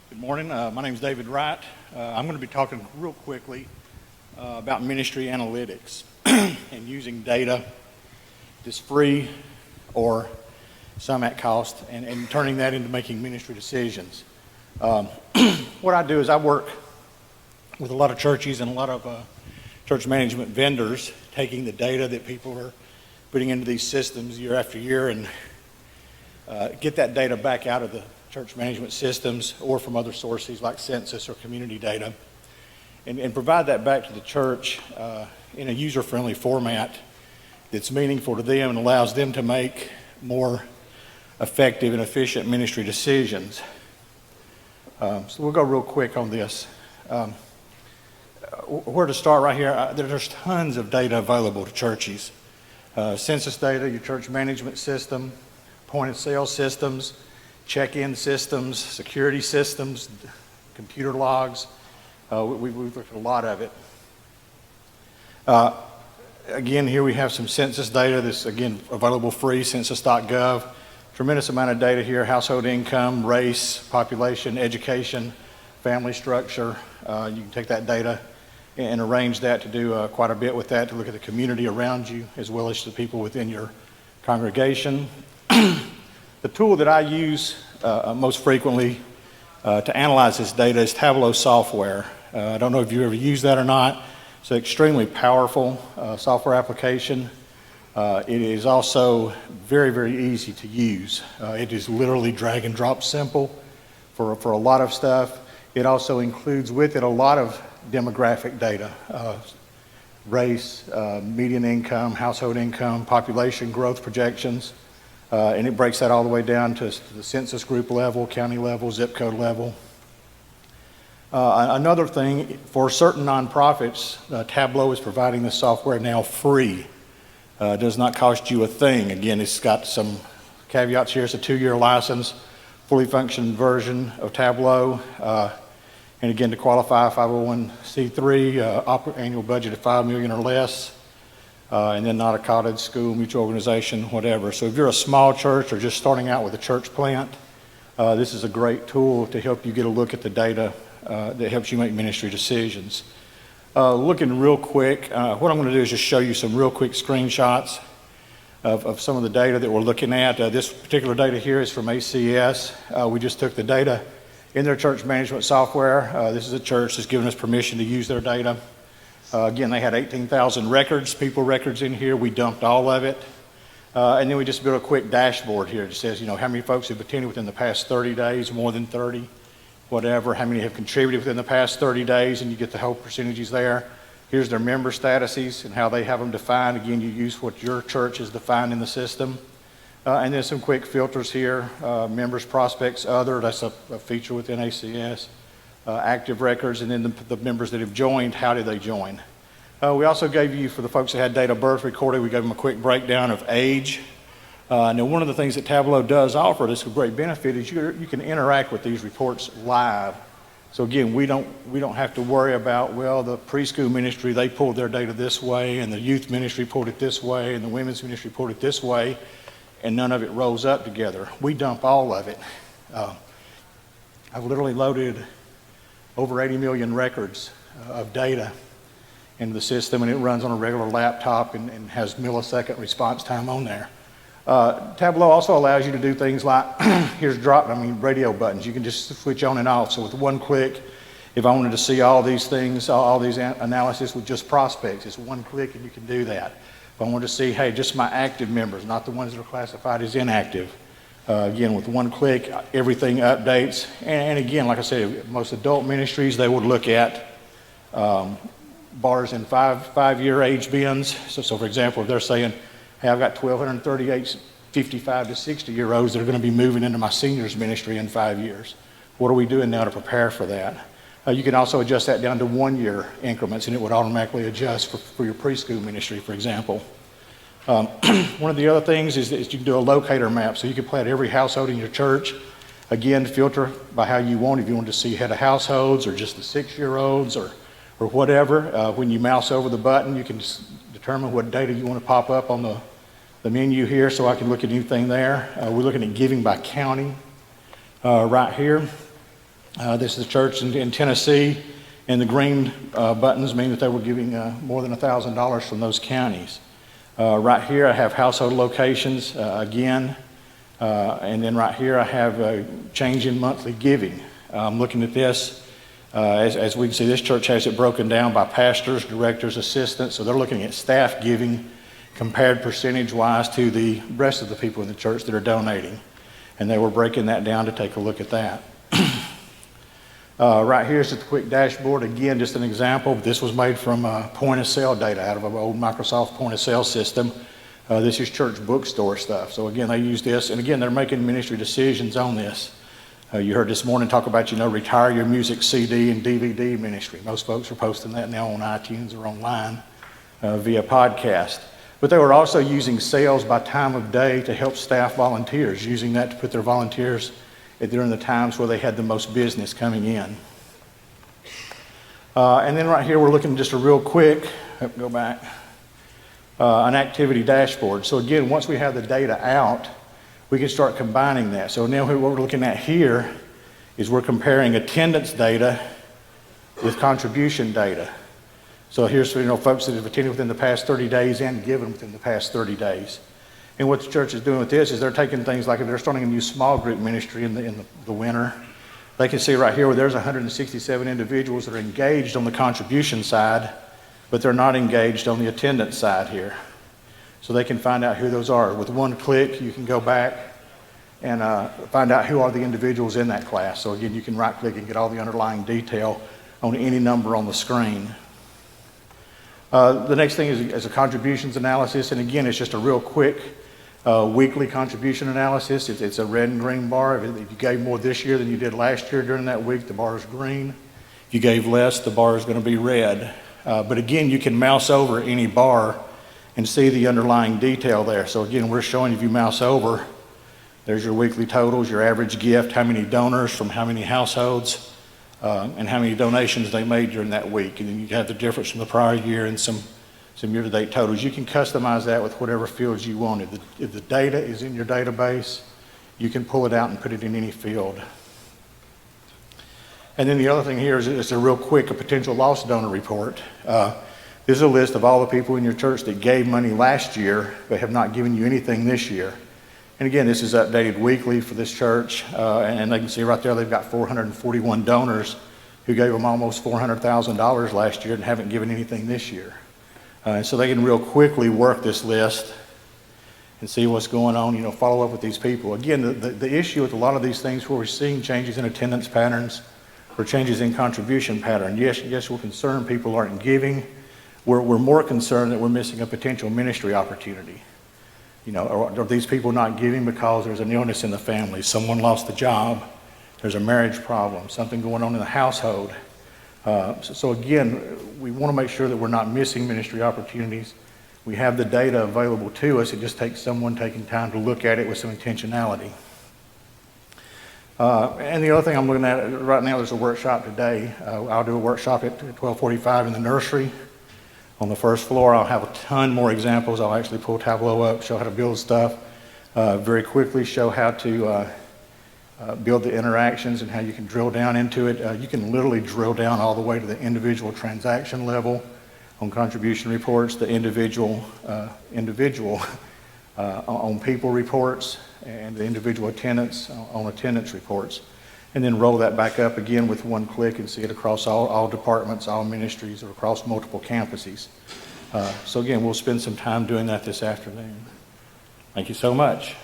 Good morning. My name is David Wright. I'm going to be talking real quickly about ministry analytics and using data that's free or some at cost and turning that into making ministry decisions. What I do is I work with a lot of churches and a lot of church management vendors, taking the data that people are putting into these systems year after year and get that data back out of the church management systems or from other sources like census or community data and provide that back to the church in a user-friendly format that's meaningful to them and allows them to make more effective and efficient ministry decisions. So we'll go real quick on this. Where to start right here, there's tons of data available to churches. Census data, your church management system, point of sale systems, check-in systems, security systems, computer logs. We've looked at a lot of it. Again, here we have some census data that's, again, available free, census.gov. Tremendous amount of data here, household income, race, population, education, family structure. You can take that data and arrange that to do quite a bit with that, to look at the community around you as well as the people within your congregation. The tool that I use most frequently to analyze this data is Tableau Software. I don't know if you ever use that or not. It's an extremely powerful software application. It is also very, very easy to use. It is literally drag and drop simple for a lot of stuff. It also includes with it a lot of demographic data, race, median income, household income, population growth projections. And it breaks that all the way down to the census group level, county level, zip code level. Another thing, for certain nonprofits, Tableau is providing this software now free. It does not cost you a thing. Again, it's got some caveats here. It's a 2-year license, fully functioning version of Tableau. And again, to qualify, 501c3, annual budget of $5 million or less. And then not a cottage, school, mutual organization, whatever. So if you're a small church or just starting out with a church plant, this is a great tool to help you get a look at the data that helps you make ministry decisions. Looking real quick, what I'm going to do is just show you some real quick screenshots of some of the data that we're looking at. This particular data here is from ACS. We just took the data in their church management software. This is a church that's given us permission to use their data. Again, they had 18,000 records, people records in here. We dumped all of it. And then we just built a quick dashboard here that says, how many folks have attended within the past 30 days, more than 30, whatever, how many have contributed within the past 30 days, and you get the whole percentages there. Here's their member statuses and how they have them defined. Again, you use what your church is defined in the system. And then some quick filters here, members, prospects, other, that's a feature within ACS. Active records, and then the members that have joined, how did they join? We also gave you, for the folks that had date of birth recorded, we gave them a quick breakdown of age. Now, one of the things that Tableau does offer, this great benefit, is you can interact with these reports live. So again, we don't have to worry about, well, the preschool ministry, they pulled their data this way, and the youth ministry pulled it this way, and the women's ministry pulled it this way, and none of it rolls up together. We dump all of it. I've literally loaded over 80 million records of data into the system, and it runs on a regular laptop and has millisecond response time on there. Tableau also allows you to do things like, here's radio buttons. You can just switch on and off. So with one click, if I wanted to see all these things, all these analysis with just prospects, it's one click and you can do that. If I wanted to see, hey, just my active members, not the ones that are classified as inactive. Again, with one click, everything updates. And again, like I said, most adult ministries, they would look at bars in five-year age bins. So for example, if they're saying, hey, I've got 1,238 55 to 60-year-olds that are going to be moving into my seniors ministry in 5 years. What are we doing now to prepare for that? You can also adjust that down to 1-year increments, and it would automatically adjust for your preschool ministry, for example. One of the other things is that you can do a locator map, so you can play at every household in your church. Again, filter by how you want, if you want to see head of households or just the 6-year-olds or whatever. When you mouse over the button, you can determine what data you want to pop up on the menu here, so I can look at anything there. We're looking at giving by county right here. This is a church in Tennessee, and the green buttons mean that they were giving more than $1,000 from those counties. Right here I have household locations again, and then right here I have a change in monthly giving. I'm looking at this. As we can see, this church has it broken down by pastors, directors, assistants, so they're looking at staff giving compared percentage-wise to the rest of the people in the church that are donating. And they were breaking that down to take a look at that. Right here is the quick dashboard. Again, just an example. This was made from point of sale data out of an old Microsoft point of sale system. This is church bookstore stuff. So again, they use this, and again, they're making ministry decisions on this. You heard this morning talk about, retire your music CD and DVD ministry. Most folks are posting that now on iTunes or online via podcast. But they were also using sales by time of day to help staff volunteers, using that to put their volunteers during the times where they had the most business coming in. And then right here, we're looking at just a real quick, go back, an activity dashboard. So again, once we have the data out, we can start combining that. So now what we're looking at here is we're comparing attendance data with contribution data. So here's folks that have attended within the past 30 days and given within the past 30 days. And what the church is doing with this is they're taking things like if they're starting a new small group ministry in the winter, they can see right here where there's 167 individuals that are engaged on the contribution side, but they're not engaged on the attendance side here. So they can find out who those are. With one click, you can go back and find out who are the individuals in that class. So again, you can right click and get all the underlying detail on any number on the screen. The next thing is a contributions analysis, and again, it's just a real quick weekly contribution analysis. It's a red and green bar. If you gave more this year than you did last year during that week, the bar is green. If you gave less, the bar is going to be red. But again, you can mouse over any bar and see the underlying detail there. So again, we're showing if you mouse over, there's your weekly totals, your average gift, how many donors from how many households, and how many donations they made during that week. And then you have the difference from the prior year and some year-to-date totals. You can customize that with whatever fields you want. If the data is in your database, you can pull it out and put it in any field. And then the other thing here is a real quick, a potential lost donor report. This is a list of all the people in your church that gave money last year but have not given you anything this year. And again, this is updated weekly for this church, and they can see right there they've got 441 donors who gave them almost $400,000 last year and haven't given anything this year. And so they can real quickly work this list and see what's going on, follow up with these people. Again, the issue with a lot of these things where we're seeing changes in attendance patterns or changes in contribution pattern, yes, we're concerned people aren't giving. We're more concerned that we're missing a potential ministry opportunity. Are these people not giving because there's an illness in the family, someone lost the job, there's a marriage problem, something going on in the household. So again, we want to make sure that we're not missing ministry opportunities. We have the data available to us. It just takes someone taking time to look at it with some intentionality. And the other thing I'm looking at right now, there's a workshop today. I'll do a workshop at 12:45 in the nursery. On the first floor, I'll have a ton more examples. I'll actually pull Tableau up, show how to build stuff, very quickly show how to build the interactions and how you can drill down into it. You can literally drill down all the way to the individual transaction level on contribution reports, the individual on people reports, and the individual attendance on attendance reports. And then roll that back up again with one click and see it across all departments, all ministries, or across multiple campuses. So again, we'll spend some time doing that this afternoon. Thank you so much.